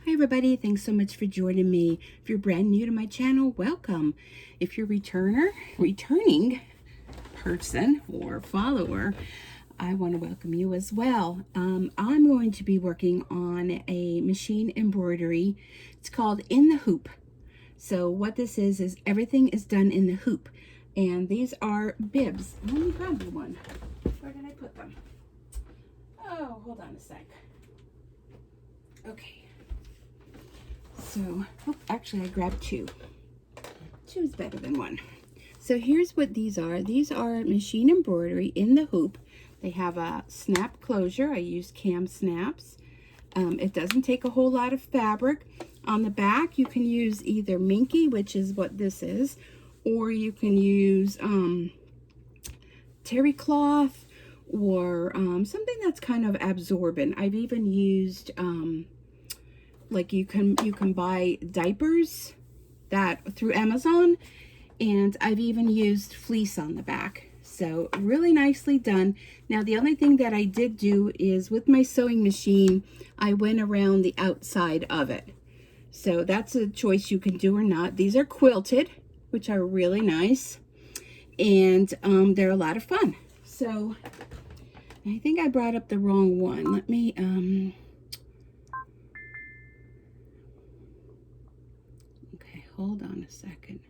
Hi everybody, thanks so much for joining me. If you're brand new to my channel, welcome. If you're returning person or follower, I want to welcome you as well. I'm going to be working on a machine embroidery. It's called In the Hoop. So what this is everything is done in the hoop. And these are bibs. Let me grab you one. Where did I put them? Oh, hold on a sec. Okay. So, oh, actually I grabbed two. Two is better than one. So here's what these are. These are machine embroidery in the hoop. They have a snap closure. I use cam snaps. It doesn't take a whole lot of fabric. On the back, you can use either minky, which is what this is, or you can use terry cloth or something that's kind of absorbent. I've even used like you can buy diapers that through Amazon, and I've even used fleece on the back. So really nicely done. Now the only thing that I did do is with my sewing machine, I went around the outside of it. So that's a choice you can do or not. These are quilted, which are really nice, and they're a lot of fun. So I think I brought up the wrong one. Let me okay, hold on a second.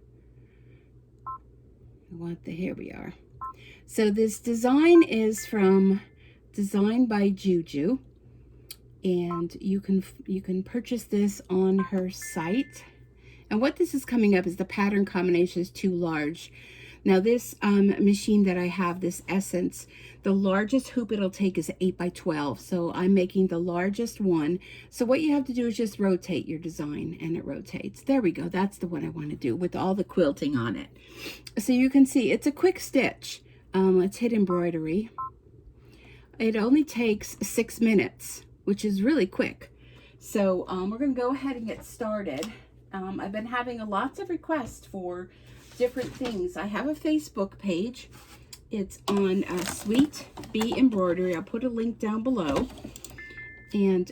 Here we are. So this design is from Designed by JuJu, and you can purchase this on her site. And what this is coming up is the pattern combination is too large. Now this machine that I have, this Essence, the largest hoop it'll take is 8 by 12. So I'm making the largest one. So what you have to do is just rotate your design, and it rotates. There we go. That's the one I want to do with all the quilting on it. So you can see it's a quick stitch. Let's hit embroidery. It only takes 6 minutes, which is really quick. So we're going to go ahead and get started. I've been having lots of requests for different things. I have a Facebook page. It's on Sweet Bee Embroidery. I'll put a link down below. And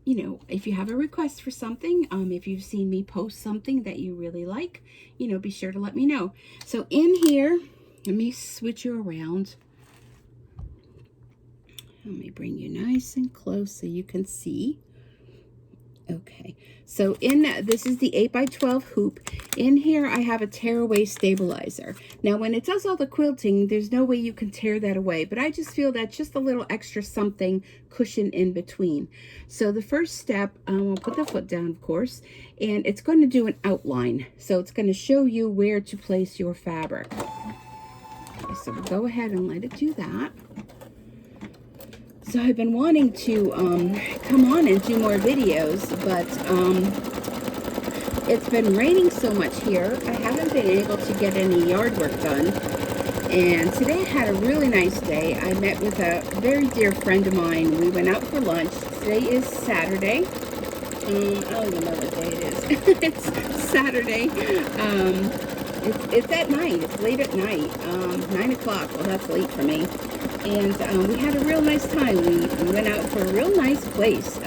you know, if you have a request for something, if you've seen me post something that you really like, you know, be sure to let me know. So in here, let me switch you around. Let me bring you nice and close so you can see. Okay, so this is the 8 by 12 hoop. In here I have a tearaway stabilizer. Now when it does all the quilting, there's no way you can tear that away, but I just feel that's just a little extra something cushion in between. So the first step, we'll put the foot down, of course, and it's going to do an outline. So it's going to show you where to place your fabric. Okay, so we'll go ahead and let it do that. So I've been wanting to come on and do more videos, but it's been raining so much here, I haven't been able to get any yard work done. And today I had a really nice day. I met with a very dear friend of mine. We went out for lunch. Today is Saturday. I don't even know what day it is. It's Saturday. It's at night. It's late at night. 9 o'clock. Well, that's late for me. And we had a real nice time. We went out for a real nice place.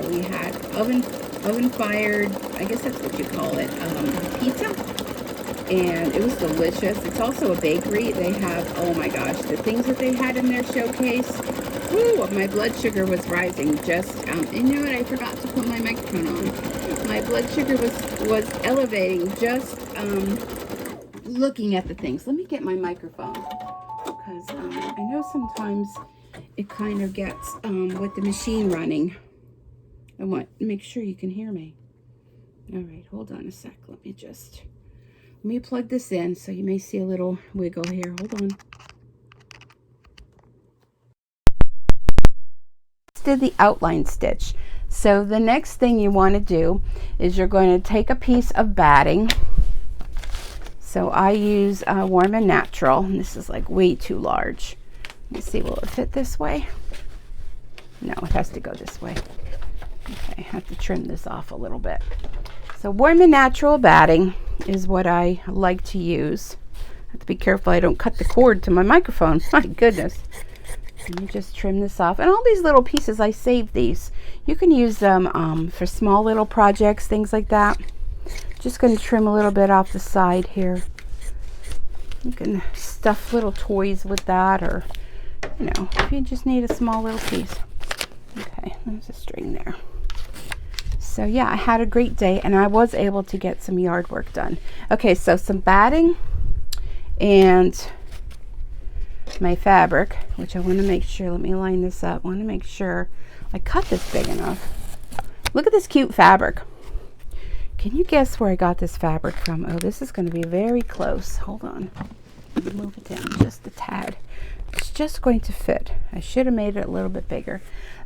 We had oven fired, I guess that's what you call it, pizza. And it was delicious. It's also a bakery. They have, oh my gosh, the things that they had in their showcase. Woo, my blood sugar was rising just, and you know what, I forgot to put my microphone on. My blood sugar was elevating just looking at the things. Let me get my microphone, because I know sometimes it kind of gets, with the machine running, I want to make sure you can hear me. All right, hold on a sec. Let me plug this in, so you may see a little wiggle here. Hold on. Did the outline stitch. So the next thing you want to do is you're going to take a piece of batting. So I use Warm and Natural, and this is like way too large. Let me see, will it fit this way? No, it has to go this way. Okay, I have to trim this off a little bit. So Warm and Natural batting is what I like to use. I have to be careful I don't cut the cord to my microphone. My goodness. Let me just trim this off. And all these little pieces, I saved these. You can use them for small little projects, things like that. Just going to trim a little bit off the side here. You can stuff little toys with that, or, you know, if you just need a small little piece. Okay, there's a string there. So yeah, I had a great day, and I was able to get some yard work done. Okay, so some batting and my fabric, which I want to make sure, let me line this up. I want to make sure I cut this big enough. Look at this cute fabric. Can you guess where I got this fabric from? Oh, this is going to be very close. Hold on. Move it down just a tad. It's just going to fit. I should have made it a little bit bigger.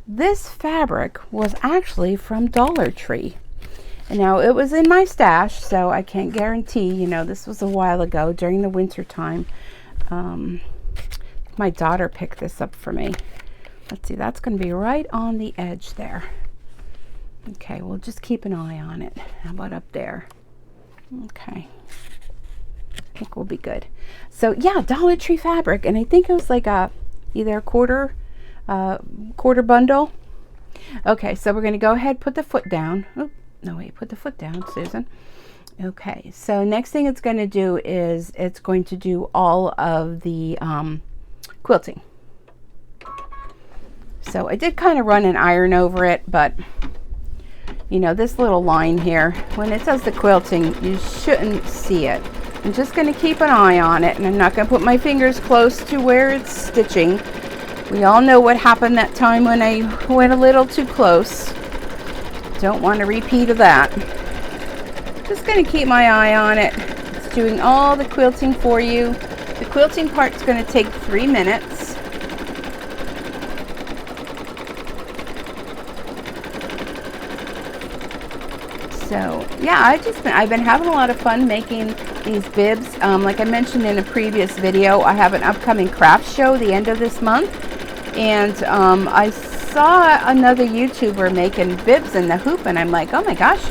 This fabric was actually from Dollar Tree. And now it was in my stash, so I can't guarantee, you know, this was a while ago during the winter time. My daughter picked this up for me. Let's see, that's going to be right on the edge there. Okay, we'll just keep an eye on it. How about up there? Okay. I think we'll be good. So yeah, Dollar Tree fabric, and I think it was like either a quarter bundle. Okay, so we're going to go ahead, put the foot down. Oh, no, wait, put the foot down, Susan. Okay, so next thing it's going to do is it's going to do all of the quilting. So I did kind of run an iron over it, but you know, this little line here, when it does the quilting, you shouldn't see it. I'm just going to keep an eye on it, and I'm not going to put my fingers close to where it's stitching. We all know what happened that time when I went a little too close. Don't want a repeat of that. Just going to keep my eye on it. It's doing all the quilting for you. The quilting part's going to take 3 minutes. So yeah, I've been having a lot of fun making these bibs. Like I mentioned in a previous video, I have an upcoming craft show the end of this month, and I saw another YouTuber making bibs in the hoop, and I'm like, oh my gosh,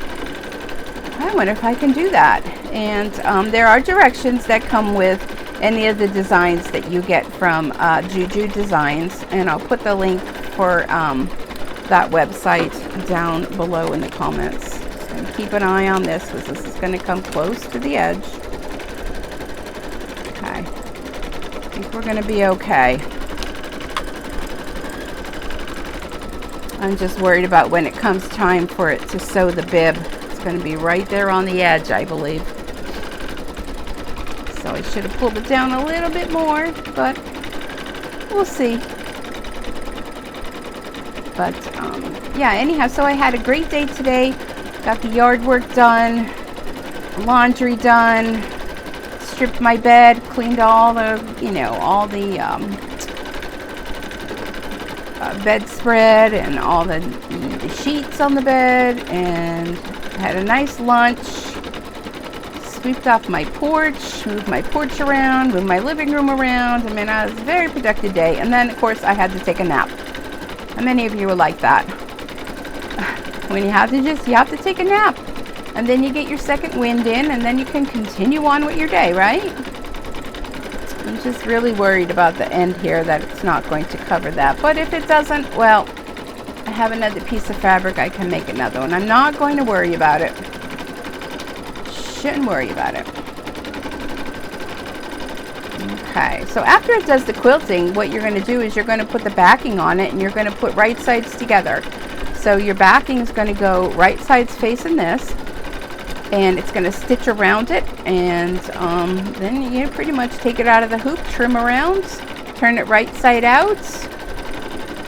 I wonder if I can do that. And there are directions that come with any of the designs that you get from JuJu Designs, and I'll put the link for that website down below in the comments. And keep an eye on this, because this is going to come close to the edge. Okay, I think we're going to be okay. I'm just worried about when it comes time for it to sew the bib. It's going to be right there on the edge, I believe. So I should have pulled it down a little bit more, but we'll see. But yeah, anyhow, so I had a great day today. Got the yard work done, laundry done, stripped my bed, cleaned all the, you know, all the bedspread and all the sheets on the bed, and had a nice lunch, swept off my porch, moved my porch around, moved my living room around. I mean, it was a very productive day. And then, of course, I had to take a nap. How many of you are like that? When you have to take a nap, and then you get your second wind in, and then you can continue on with your day, right? I'm just really worried about the end here, that it's not going to cover that. But if it doesn't, well, I have another piece of fabric. I can make another one. I'm not going to worry about it. Shouldn't worry about it. Okay, so after it does the quilting, what you're going to do is you're going to put the backing on it, and you're going to put right sides together. So your backing is going to go right sides facing this, and it's going to stitch around it, and then you pretty much take it out of the hoop, trim around, turn it right side out,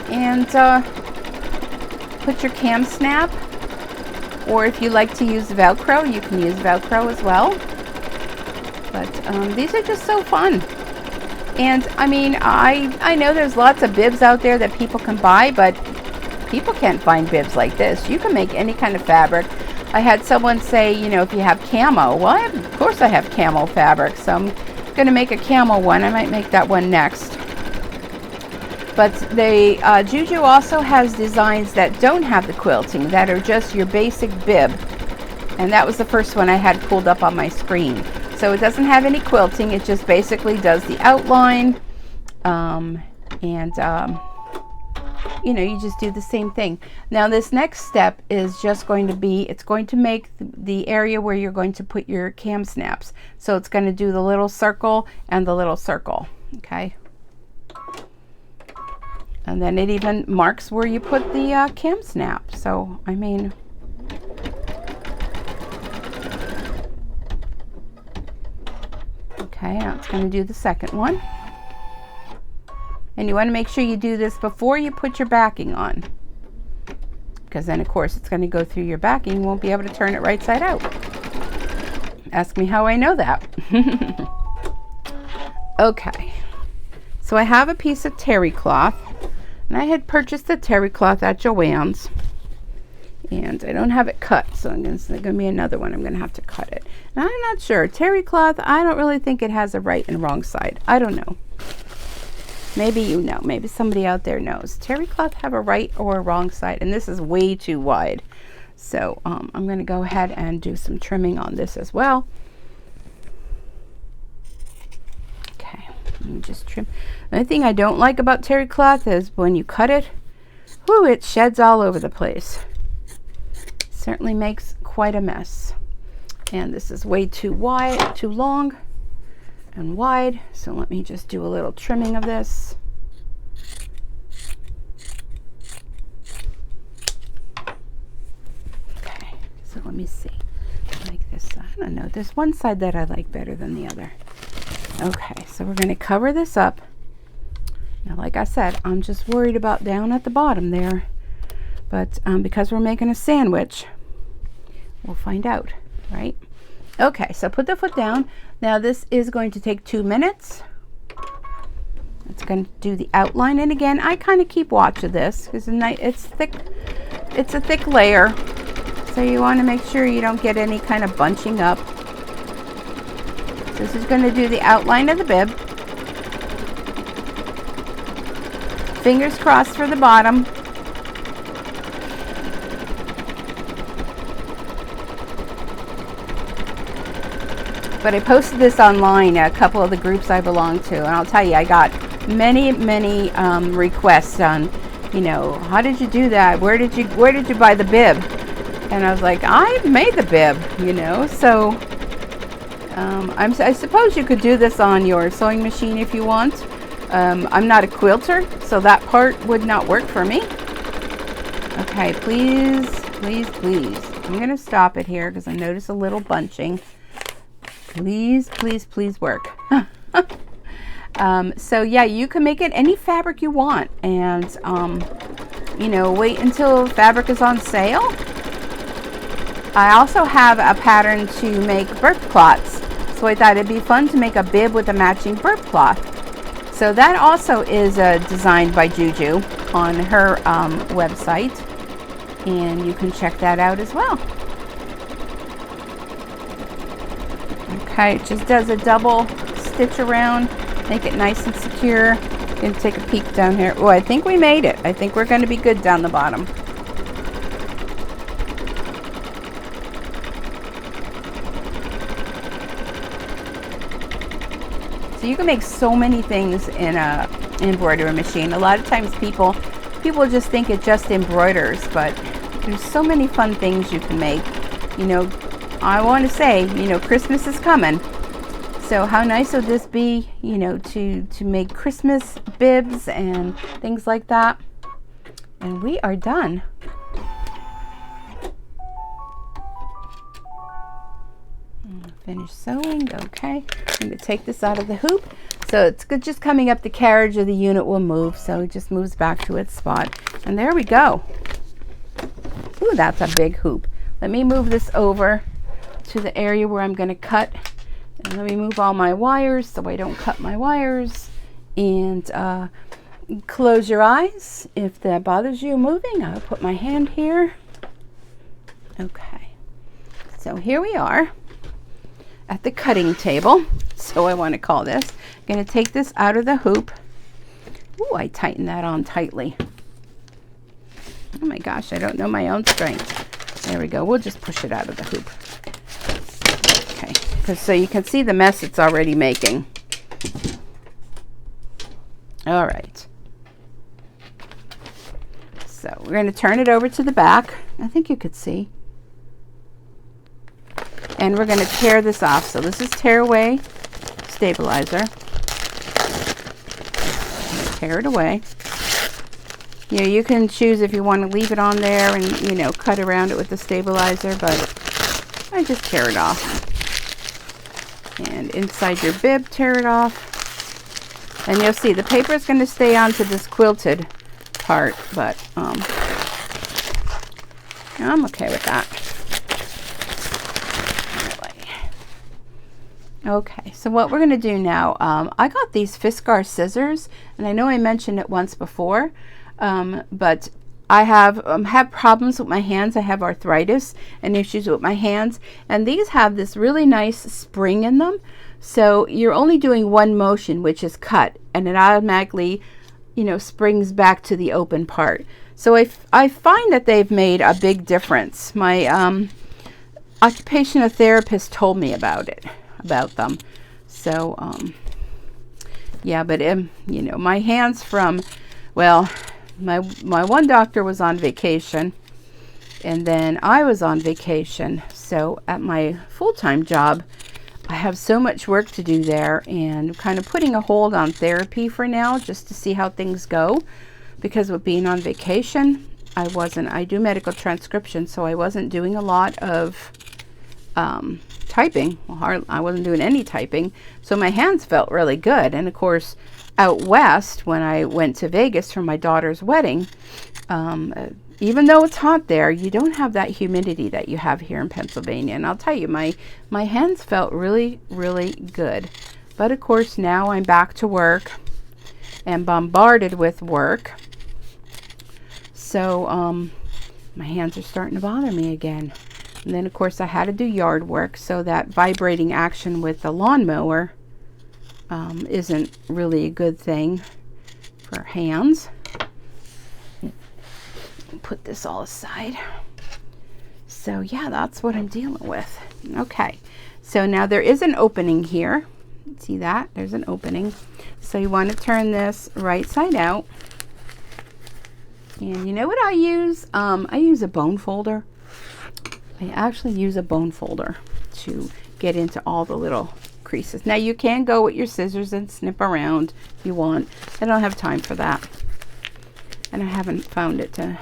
and put your cam snap, or if you like to use Velcro, you can use Velcro as well. But these are just so fun. And I mean, I know there's lots of bibs out there that people can buy, but people can't find bibs like this. You can make any kind of fabric. I had someone say, you know, if you have camo. Well, of course I have camo fabric, so I'm going to make a camo one. I might make that one next. But JuJu also has designs that don't have the quilting, that are just your basic bib. And that was the first one I had pulled up on my screen. So it doesn't have any quilting. It just basically does the outline, And you know, you just do the same thing. Now this next step is just going to be, it's going to make the area where you're going to put your cam snaps. So it's going to do the little circle and the little circle, okay? And then it even marks where you put the cam snap. So, I mean, okay, now it's going to do the second one. And you want to make sure you do this before you put your backing on, because then of course it's going to go through your backing. You won't be able to turn it right side out. Ask me how I know that. Okay, so I have a piece of terry cloth, and I had purchased the terry cloth at Joann's, and I don't have it cut, so there's going to be another one. I'm going to have to cut it. And I'm not sure. Terry cloth, I don't really think it has a right and wrong side. I don't know. Maybe you know, maybe somebody out there knows. Terry cloth have a right or a wrong side, and this is way too wide. So I'm going to go ahead and do some trimming on this as well. Okay, let me just trim. The only thing I don't like about terry cloth is when you cut it, whoo, it sheds all over the place. Certainly makes quite a mess. And this is way too wide, too long and wide, so let me just do a little trimming of this. Okay, so let me see, like this. I don't know, there's one side that I like better than the other. Okay, so we're going to cover this up. Now, like I said, I'm just worried about down at the bottom there, but because we're making a sandwich, we'll find out, right? Okay, so put the foot down. Now this is going to take 2 minutes. It's going to do the outline, and again, I kind of keep watch of this because it's thick. It's a thick layer, so you want to make sure you don't get any kind of bunching up. This is going to do the outline of the bib. Fingers crossed for the bottom. But I posted this online, a couple of the groups I belong to, and I'll tell you, I got many requests on, you know, how did you do that? Where did you buy the bib? And I was like, I made the bib, you know. So I suppose you could do this on your sewing machine if you want. I'm not a quilter, so that part would not work for me. Okay, please. I'm going to stop it here because I notice a little bunching. Please work. So yeah, you can make it any fabric you want, and you know, wait until fabric is on sale. I also have a pattern to make burp cloths, so I thought it'd be fun to make a bib with a matching burp cloth. So that also is designed by JuJu on her website, and you can check that out as well. Okay, it just does a double stitch around, make it nice and secure. I'm going to take a peek down here. Oh, I think we made it. I think we're going to be good down the bottom. So you can make so many things in a embroidery machine. A lot of times people just think it just embroiders, but there's so many fun things you can make. You know, I want to say, you know, Christmas is coming. So how nice would this be, you know, to make Christmas bibs and things like that. And we are done. Finish sewing. Okay, I'm going to take this out of the hoop. So it's good, just coming up the carriage of the unit will move, so it just moves back to its spot. And there we go. Ooh, that's a big hoop. Let me move this over to the area where I'm going to cut, and let me move all my wires so I don't cut my wires. And close your eyes if that bothers you moving. I'll put my hand here. Okay, so here we are at the cutting table, so I want to call this. I'm going to take this out of the hoop. Ooh, I tightened that on tightly. Oh my gosh, I don't know my own strength. There we go. We'll just push it out of the hoop. Okay, so you can see the mess it's already making. All right, we're going to turn it over to the back. I think you could see. And we're going to tear this off. So this is tear away stabilizer. Tear it away. You know, you can choose if you want to leave it on there and, you know, cut around it with the stabilizer, but I just tear it off. And inside your bib, tear it off. And you'll see the paper is going to stay onto this quilted part, but I'm okay with that. Okay, so what we're going to do now, I got these Fiskar scissors, and I know I mentioned it once before, but I have problems with my hands. I have arthritis and issues with my hands, and these have this really nice spring in them. So you're only doing one motion, which is cut, and it automatically, you know, springs back to the open part. So I find that they've made a big difference. My occupational therapist told me about them. So yeah, but you know, my hands from, well, my one doctor was on vacation, and then I was on vacation. So at my full-time job, I have so much work to do there, and kind of putting a hold on therapy for now, just to see how things go, because with being on vacation, I do medical transcription, so I wasn't doing a lot of typing. Well, I wasn't doing any typing, so my hands felt really good. And of course, out west, when I went to Vegas for my daughter's wedding, even though it's hot there, you don't have that humidity that you have here in Pennsylvania. And I'll tell you, my hands felt really, really good. But of course, now I'm back to work and bombarded with work, so my hands are starting to bother me again. And then of course I had to do yard work, so that vibrating action with the lawnmower isn't really a good thing for hands. Put this all aside. So yeah, that's what I'm dealing with. Okay, so now there is an opening here. See that? There's an opening. So you want to turn this right side out. And you know what I use? I use a bone folder. I actually use a bone folder to get into all the little creases. Now you can go with your scissors and snip around if you want. I don't have time for that, and I haven't found it to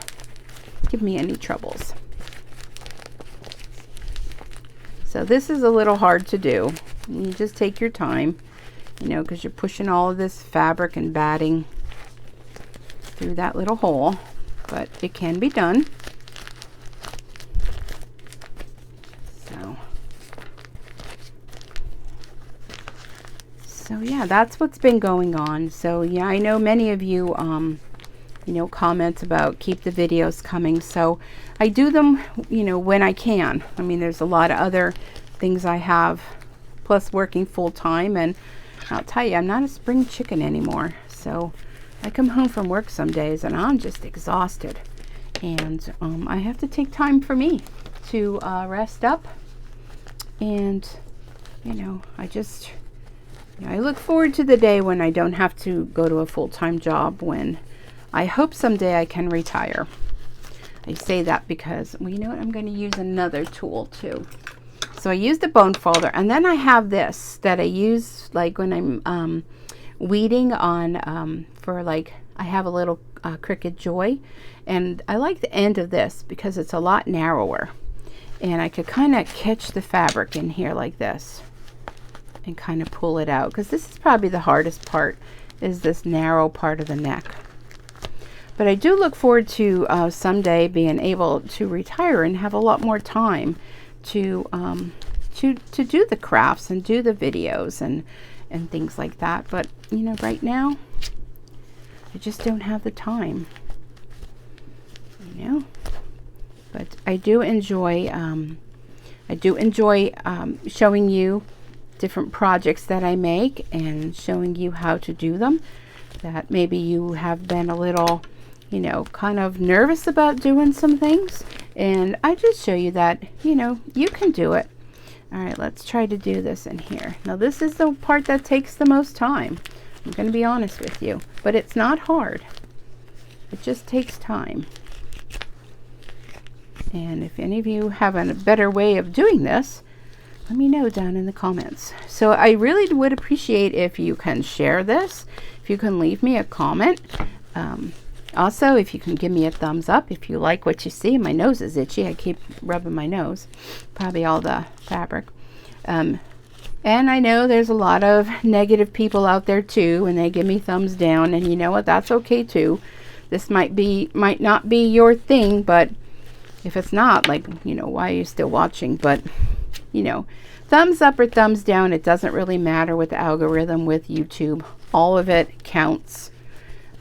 give me any troubles. So this is a little hard to do. You just take your time, you know, because you're pushing all of this fabric and batting through that little hole, but it can be done. So yeah, that's what's been going on. So yeah, I know many of you, you know, comment about keep the videos coming. So I do them, you know, when I can. I mean, there's a lot of other things I have, plus working full time. And I'll tell you, I'm not a spring chicken anymore. So I come home from work some days and I'm just exhausted. And I have to take time for me to rest up. And, you know, I look forward to the day when I don't have to go to a full-time job, when I hope someday I can retire. I say that because, well, you know what? I'm going to use another tool too. So I use the bone folder, and then I have this that I use like when I'm weeding on, for like, I have a little Cricut Joy, and I like the end of this because it's a lot narrower. And I could kind of catch the fabric in here like this and kind of pull it out, because this is probably the hardest part, is this narrow part of the neck. But I do look forward to someday being able to retire and have a lot more time to do the crafts and do the videos and things like that. But you know, right now I just don't have the time, you know. But I do enjoy showing you different projects that I make and showing you how to do them, that maybe you have been a little, you know, kind of nervous about doing some things, and I just show you that, you know, you can do it. All right, let's try to do this in here. Now this is the part that takes the most time, I'm going to be honest with you, but it's not hard. It just takes time. And if any of you have a better way of doing this, let me know down in the comments. So I really would appreciate if you can share this, if you can leave me a comment. Also, if you can give me a thumbs up if you like what you see. My nose is itchy. I keep rubbing my nose. Probably all the fabric. And I know there's a lot of negative people out there too, and they give me thumbs down, and you know what? That's okay too. This might not be your thing, but if it's not, like, you know, why are you still watching? But, you know, thumbs up or thumbs down, it doesn't really matter with the algorithm with YouTube. All of it counts.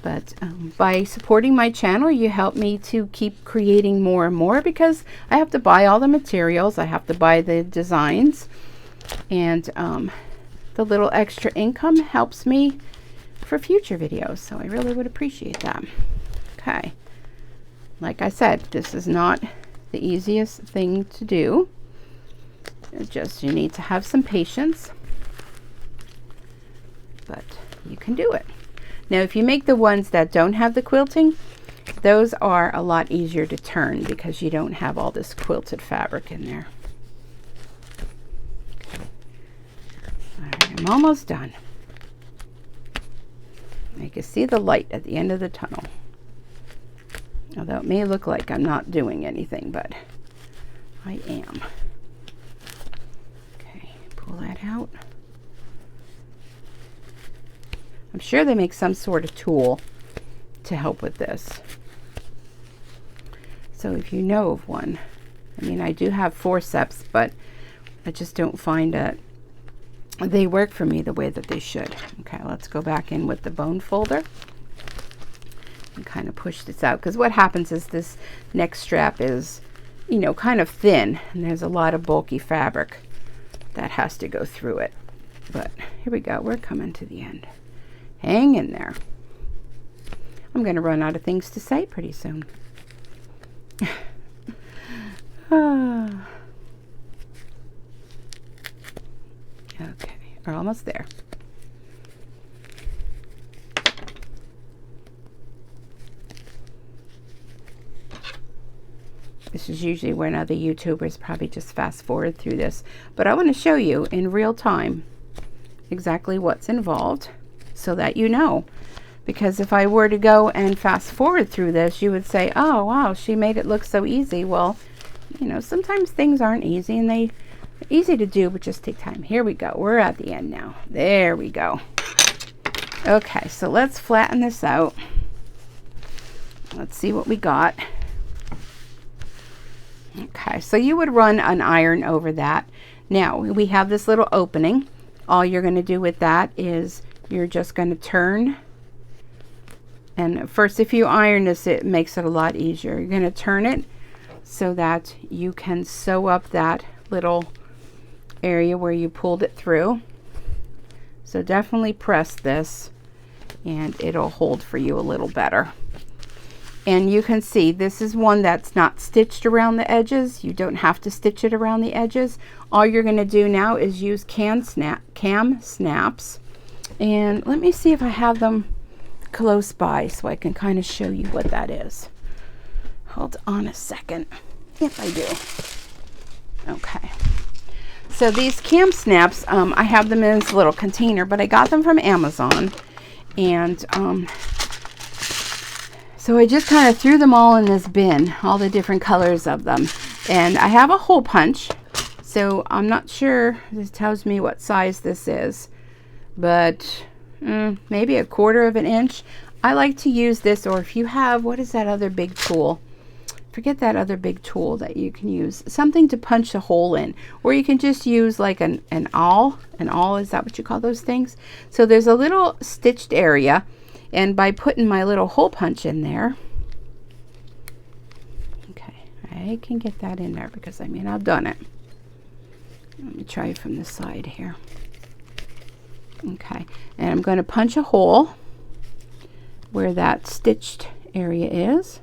But by supporting my channel, you help me to keep creating more and more, because I have to buy all the materials. I have to buy the designs. And the little extra income helps me for future videos. So I really would appreciate that. Okay. Like I said, this is not the easiest thing to do. It's just you need to have some patience. But you can do it. Now, if you make the ones that don't have the quilting, those are a lot easier to turn because you don't have all this quilted fabric in there. Okay. All right, I'm almost done. I can see the light at the end of the tunnel. Although it may look like I'm not doing anything, but I am. Okay, pull that out. I'm sure they make some sort of tool to help with this. So if you know of one, I mean, I do have forceps, but I just don't find that they work for me the way that they should. Okay, let's go back in with the bone folder and kind of push this out, because what happens is this neck strap is, you know, kind of thin, and there's a lot of bulky fabric that has to go through it. But here we go, we're coming to the end. Hang in there. I'm going to run out of things to say pretty soon. Okay, we're almost there. This is usually when other YouTubers probably just fast forward through this, but I want to show you in real time exactly what's involved, so that you know. Because if I were to go and fast forward through this, you would say, oh wow, she made it look so easy. Well, you know, sometimes things aren't easy, and they're easy to do, but just take time. Here we go, we're at the end now. There we go. Okay, so let's flatten this out. Let's see what we got. Okay, so you would run an iron over that. Now we have this little opening. All you're going to do with that is you're just going to turn, and first, if you iron this, it makes it a lot easier. You're going to turn it so that you can sew up that little area where you pulled it through. So definitely press this and it'll hold for you a little better. And you can see this is one that's not stitched around the edges. You don't have to stitch it around the edges. All you're going to do now is use cam snaps. And let me see if I have them close by so I can kind of show you what that is. Hold on a second. If I do. Okay. So these cam snaps, I have them in this little container, but I got them from Amazon. And so I just kind of threw them all in this bin, all the different colors of them. And I have a hole punch. So I'm not sure, this tells me what size this is, but maybe 1/4 of an inch. I like to use this, or if you have, what is that other big tool? Forget that other big tool that you can use. Something to punch a hole in. Or you can just use like an awl. An awl, is that what you call those things? So there's a little stitched area. And by putting my little hole punch in there, okay, I can get that in there because I mean, I've done it. Let me try from the side here. Okay, and I'm going to punch a hole where that stitched area is.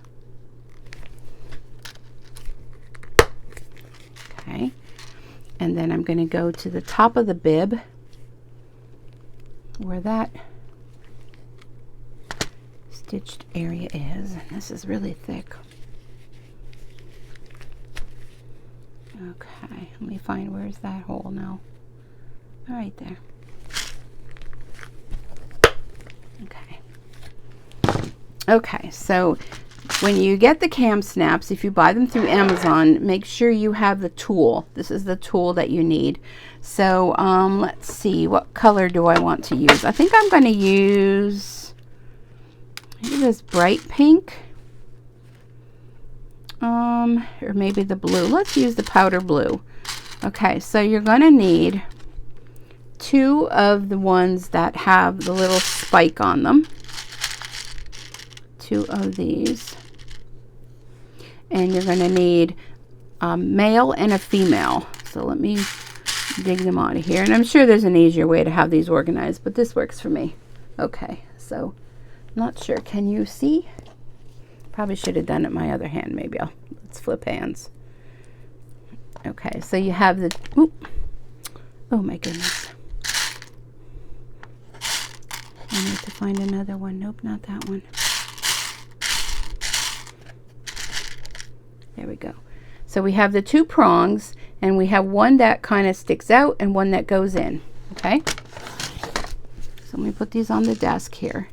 Okay, and then I'm going to go to the top of the bib where that stitched area is, and this is really thick. Okay, let me find, where's that hole now? All right there. Okay. Okay, so when you get the cam snaps, if you buy them through Amazon, make sure you have the tool. This is the tool that you need. So let's see, what color do I want to use? I think I'm going to use maybe this bright pink. Or maybe the blue. Let's use the powder blue. Okay, so you're going to need 2 of the ones that have the little spike on them. 2 of these. And you're going to need a male and a female. So let me dig them out of here. And I'm sure there's an easier way to have these organized, but this works for me. Okay, so not sure. Can you see? Probably should have done it my other hand. Maybe let's flip hands. Okay, so you have the, oop, oh my goodness. I need to find another one. Nope, not that one. There we go. So we have the 2 prongs, and we have one that kind of sticks out and one that goes in. Okay, so let me put these on the desk here.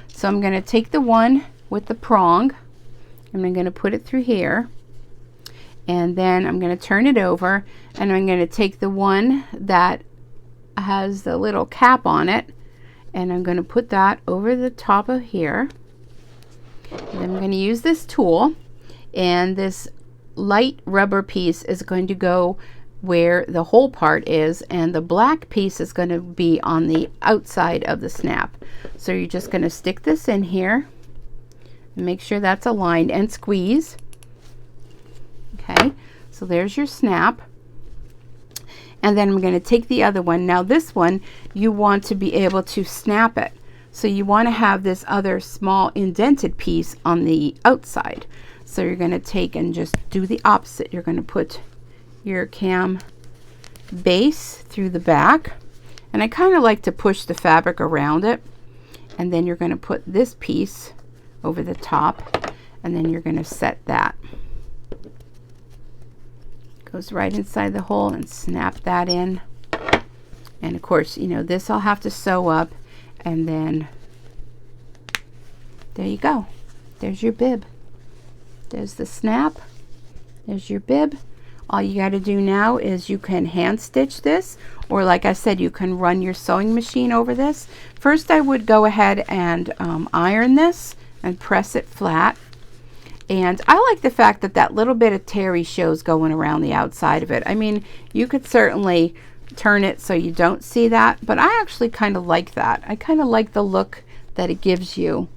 So I'm going to take the one with the prong, and I'm going to put it through here, and then I'm going to turn it over, and I'm going to take the one that has the little cap on it, and I'm going to put that over the top of here. And I'm going to use this tool, and this light rubber piece is going to go where the whole part is, and the black piece is going to be on the outside of the snap. So you're just going to stick this in here and make sure that's aligned and squeeze. Okay, so there's your snap. And then I'm going to take the other one. Now this one, you want to be able to snap it. So you want to have this other small indented piece on the outside. So you're going to take and just do the opposite. You're going to put your cam base through the back. And I kind of like to push the fabric around it. And then you're going to put this piece over the top. And then you're going to set that. Goes right inside the hole, and snap that in. And of course, you know, this I'll have to sew up, and then there you go. There's your bib. There's the snap. There's your bib. All you got to do now is you can hand stitch this, or like I said, you can run your sewing machine over this. First, I would go ahead and iron this and press it flat. And I like the fact that that little bit of terry shows going around the outside of it. I mean, you could certainly turn it so you don't see that, but I actually kind of like that. I kind of like the look that it gives you,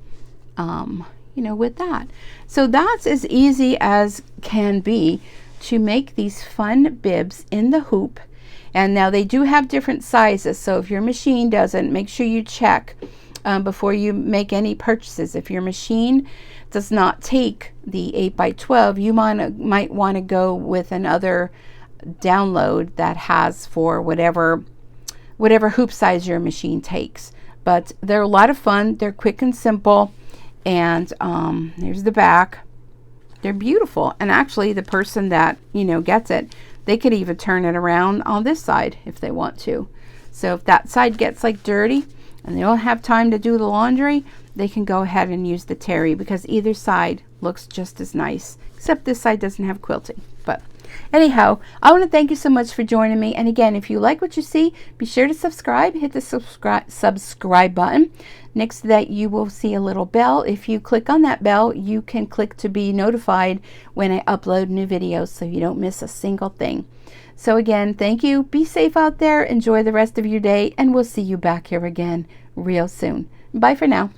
you know, with that. So that's as easy as can be to make these fun bibs in the hoop. And now they do have different sizes, so if your machine doesn't, make sure you check before you make any purchases. If your machine does not take the 8x12, you might want to go with another download that has for whatever hoop size your machine takes. But they're a lot of fun. They're quick and simple. And there's the back. They're beautiful. And actually, the person that, you know, gets it, they could even turn it around on this side if they want to. So if that side gets like dirty and they don't have time to do the laundry, they can go ahead and use the terry, because either side looks just as nice, except this side doesn't have quilting. But anyhow, I want to thank you so much for joining me. And again, if you like what you see, be sure to subscribe. Hit the subscribe button. Next to that, you will see a little bell. If you click on that bell, you can click to be notified when I upload new videos, so you don't miss a single thing. So again, thank you. Be safe out there. Enjoy the rest of your day, and we'll see you back here again real soon. Bye for now.